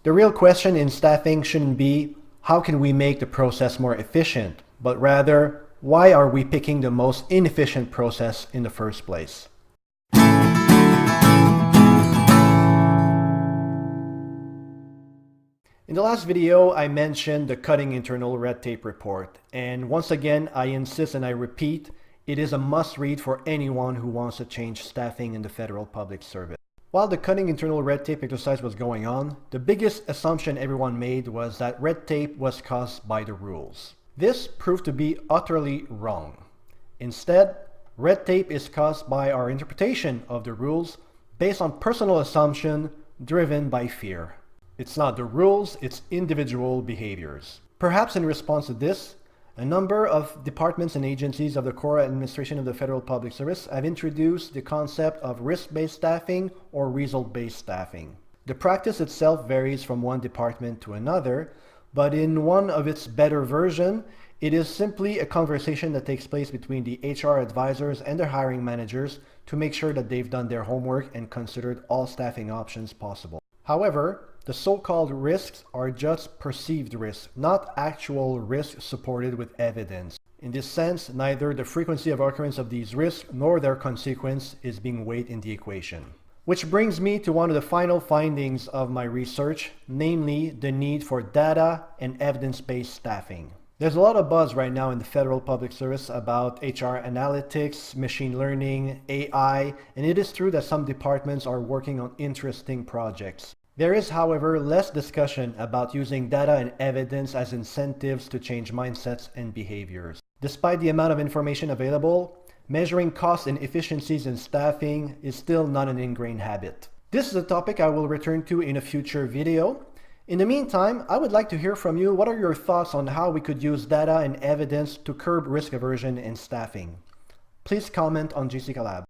The real question in staffing shouldn't be, how can we make the process more efficient? But rather, why are we picking the most inefficient process in the first place? In the last video, I mentioned the Cutting Internal Red Tape report, and once again, I insist and I repeat, it is a must-read for anyone who wants to change staffing in the federal public service. While the Cutting Internal Red Tape exercise was going on, the biggest assumption everyone made was that red tape was caused by the rules. This proved to be utterly wrong. Instead, red tape is caused by our interpretation of the rules based on personal assumption driven by fear. It's not the rules, it's individual behaviors. Perhaps in response to this, a number of departments and agencies of the core administration of the Federal Public Service have introduced the concept of risk-based staffing or result-based staffing. The practice itself varies from one department to another, but in one of its better version, it is simply a conversation that takes place between the HR advisors and their hiring managers to make sure that they've done their homework and considered all staffing options possible. However, the so-called risks are just perceived risks, not actual risks supported with evidence. In this sense, neither the frequency of occurrence of these risks nor their consequence is being weighed in the equation. Which brings me to one of the final findings of my research, namely the need for data and evidence-based staffing. There's a lot of buzz right now in the federal public service about HR analytics, machine learning, AI, and it is true that some departments are working on interesting projects. There is, however, less discussion about using data and evidence as incentives to change mindsets and behaviors. Despite the amount of information available, measuring costs and efficiencies in staffing is still not an ingrained habit. This is a topic I will return to in a future video. In the meantime, I would like to hear from you. What are your thoughts on how we could use data and evidence to curb risk aversion in staffing? Please comment on GC Collab.